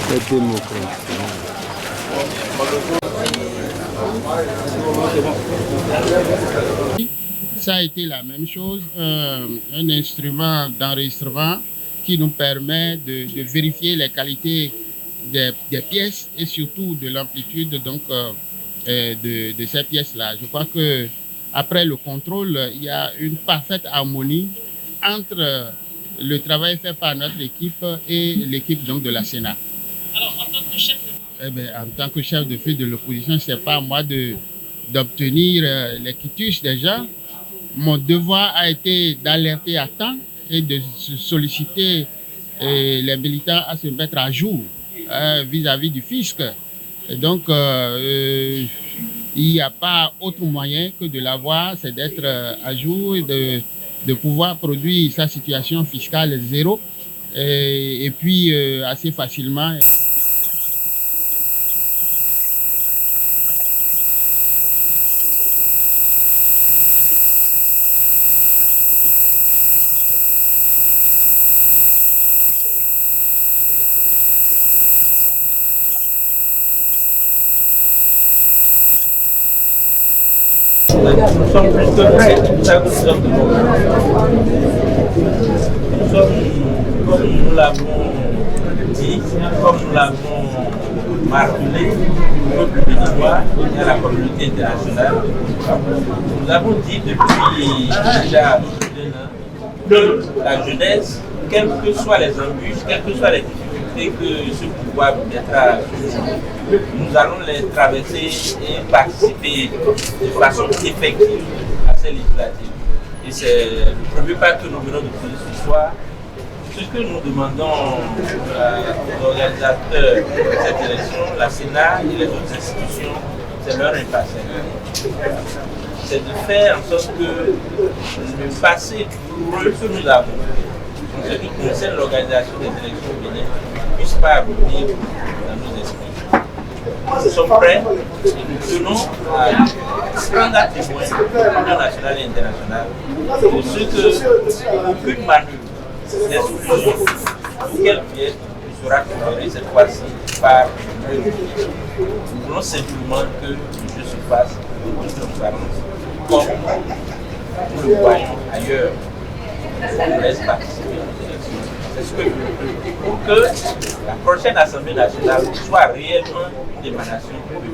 Les démocrates. Ça a été la même chose, un instrument d'enregistrement qui nous permet de vérifier les qualités des pièces et surtout de l'amplitude de ces pièces-là. Je crois que après le contrôle, il y a une parfaite harmonie entre le travail fait par notre équipe et l'équipe donc de la Sénat. Alors, en tant que chef en tant que chef de file de l'opposition, c'est pas à moi d'obtenir les quitus déjà. Mon devoir a été d'alerter à temps et de solliciter les militants à se mettre à jour vis-à-vis du fisc. Et donc, il n'y a pas autre moyen que de l'avoir, c'est d'être à jour et de pouvoir produire sa situation fiscale zéro et puis assez facilement. Nous sommes plus que prêts, c'est ça que nous sommes demandés. Nous sommes, comme nous l'avons dit, comme nous l'avons martelé au peuple béninois et à la communauté internationale, nous avons dit depuis déjà 2 ans que la jeunesse, quelles que soient les embûches, quelles que soient les difficultés que ce pouvoir mettra, nous allons les traverser et participer de façon effective à ces législatives. Et c'est le premier pas que nous venons de poser ce soir. Ce que nous demandons aux organisateurs de cette élection, la Sénat et les autres institutions, c'est leur impartialité. C'est de faire en sorte que le passé douloureux que nous avons, en ce qui concerne l'organisation des élections au Bénin, ne puisse pas revenir dans nos esprits. Nous sommes prêts et nous tenons à prendre à témoin l'Union nationale et internationale de ce que aucune manœuvre d'exclusion ou quelle pièce ne sera tolérée cette fois-ci par le gouvernement. Nous voulons simplement que le jeu se fasse en toute transparence, comme nous le voyons ailleurs. On laisse participer aux élections. C'est ce que je veux pour que la prochaine Assemblée nationale soit réellement une émanation du peuple.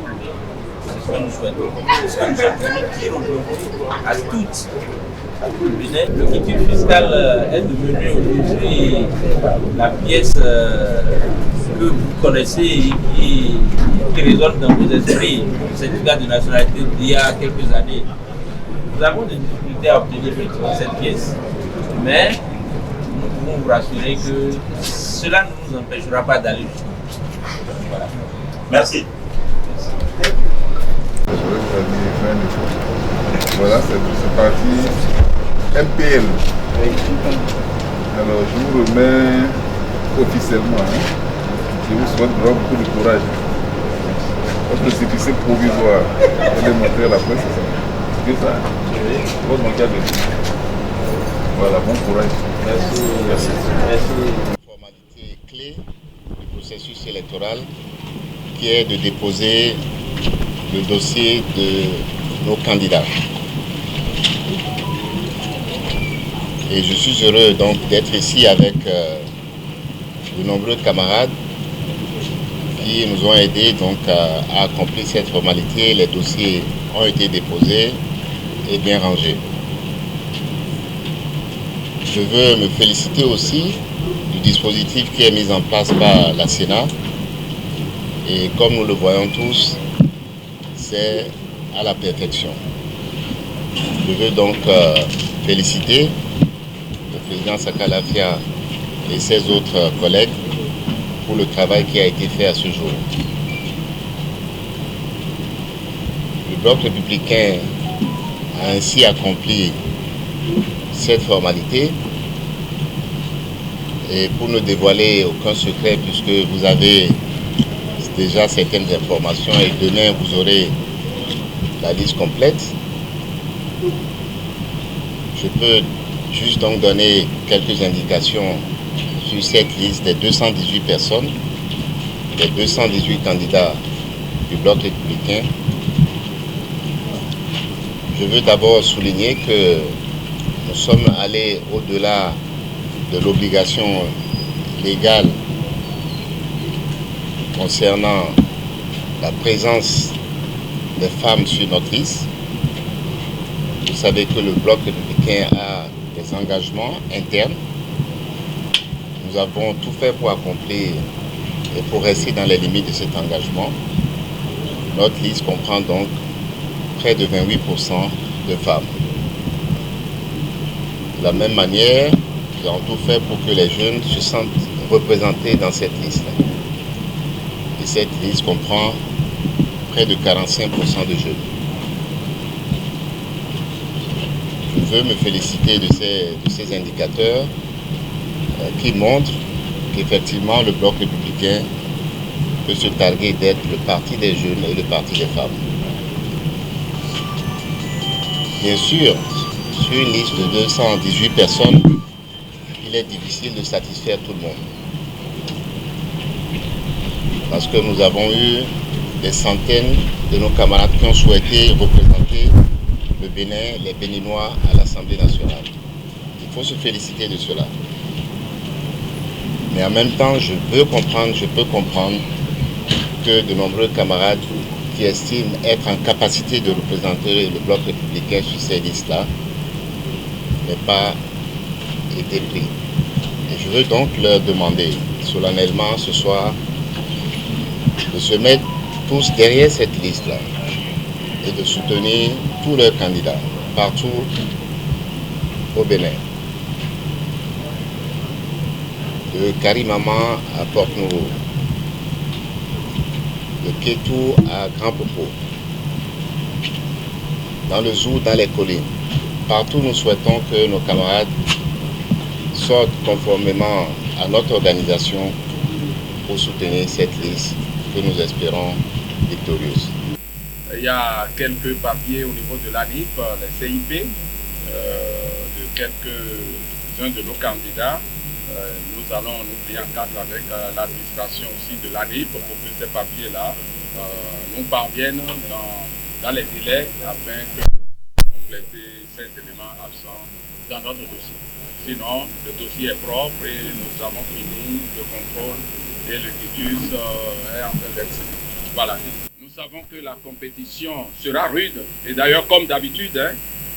C'est ce que nous souhaitons. C'est ce que nous sommes venus dire aujourd'hui à toutes. Le Bénin, le quitus fiscal est devenu aujourd'hui la pièce que vous connaissez et qui résonne dans vos esprits, le certificat de nationalité d'il y a quelques années. Nous avons des difficultés à obtenir cette pièce, mais nous pouvons vous rassurer que cela ne nous empêchera pas d'aller jusqu'au bout. Voilà. Merci. Voilà, c'est parti. MPL. Alors, je vous remets officiellement. Je vous souhaite vraiment beaucoup de courage. Votre récépissé provisoire. Vous allez montrer à la presse, c'est ça. Votre manqueur de vie. Voilà, bon courage. Merci. Merci. Une formalité clé du processus électoral qui est de déposer le dossier de nos candidats. Et je suis heureux donc d'être ici avec de nombreux camarades qui nous ont aidés donc à accomplir cette formalité. Les dossiers ont été déposés et bien rangés. Je veux me féliciter aussi du dispositif qui est mis en place par la Sénat. Et comme nous le voyons tous, c'est à la perfection. Je veux donc féliciter le président Sakalafia et ses autres collègues pour le travail qui a été fait à ce jour. Le Bloc républicain a ainsi accompli cette formalité. Et pour ne dévoiler aucun secret, puisque vous avez déjà certaines informations et demain vous aurez la liste complète, je peux juste donc donner quelques indications sur cette liste des 218 personnes des 218 candidats du bloc républicain, je veux d'abord souligner que nous sommes allés au-delà de l'obligation légale concernant la présence des femmes sur notre liste. Vous savez que le bloc républicain a des engagements internes. Nous avons tout fait pour accomplir et pour rester dans les limites de cet engagement. Notre liste comprend donc près de 28% de femmes. De la même manière, nous avons tout fait pour que les jeunes se sentent représentés dans cette liste. Et cette liste comprend près de 45% de jeunes. Je veux me féliciter de ces indicateurs qui montrent qu'effectivement le bloc républicain peut se targuer d'être le parti des jeunes et le parti des femmes. Bien sûr, sur une liste de 218 personnes, il est difficile de satisfaire tout le monde. Parce que nous avons eu des centaines de nos camarades qui ont souhaité représenter le Bénin, les Béninois à l'Assemblée nationale. Il faut se féliciter de cela. Mais en même temps, je peux comprendre que de nombreux camarades qui estiment être en capacité de représenter le bloc républicain sur ces listes-là n'aient pas été pris. Et je veux donc leur demander solennellement ce soir de se mettre tous derrière cette liste-là et de soutenir tous leurs candidats partout au Bénin. De Karimama à Port-Nourou, de Kétou à Grand Popo, dans le Zou, dans les collines. Partout, nous souhaitons que nos camarades sortent conformément à notre organisation pour soutenir cette liste que nous espérons victorieuse. Il y a quelques papiers au niveau de l'ANIP, les CIP, de quelques-uns de nos candidats. Nous allons nous plier en quatre avec l'administration aussi de l'ANIP pour que ces papiers-là nous parviennent dans les délais afin de compléter ces éléments absents dans notre dossier. Sinon, le dossier est propre et nous avons fini le contrôle et le quitus est en train d'être. Voilà. Nous savons que la compétition sera rude et d'ailleurs comme d'habitude,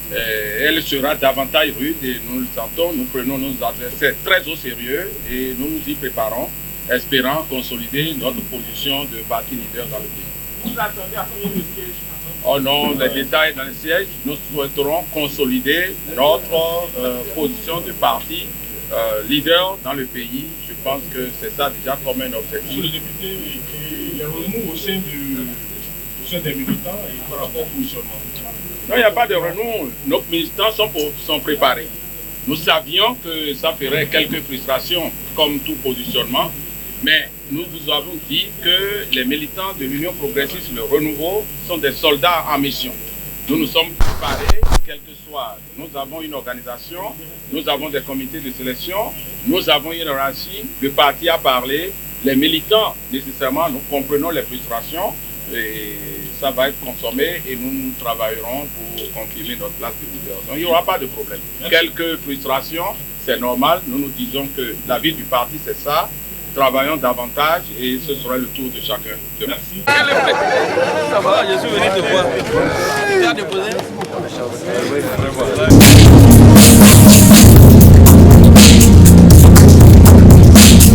elle sera davantage rude et nous le sentons, nous prenons nos adversaires très au sérieux et nous nous y préparons, espérant consolider notre position de parti leader dans le pays. Vous attendez à combien de sièges? Oh non, les détails dans les sièges, nous souhaiterons consolider notre position de parti leader dans le pays. Je pense que c'est ça déjà comme un objectif. Monsieur le député, il y a remous au sein des militants et par rapport au positionnement. Non, il n'y a pas de renouveau. Nos militants sont préparés. Nous savions que ça ferait quelques frustrations comme tout positionnement, mais nous vous avons dit que les militants de l'Union progressiste, le renouveau, sont des soldats en mission. Nous nous sommes préparés, quel que soit. Nous avons une organisation, nous avons des comités de sélection, nous avons une hiérarchie, le parti a parlé, les militants, nécessairement, nous comprenons les frustrations et ça va être consommé et nous travaillerons pour confirmer notre place de leader. Donc il n'y aura pas de problème. Quelques frustrations, c'est normal. Nous nous disons que la vie du parti, c'est ça. Travaillons davantage et ce sera le tour de chacun. Merci. Ça va, je suis venu te voir. Tu as déposé?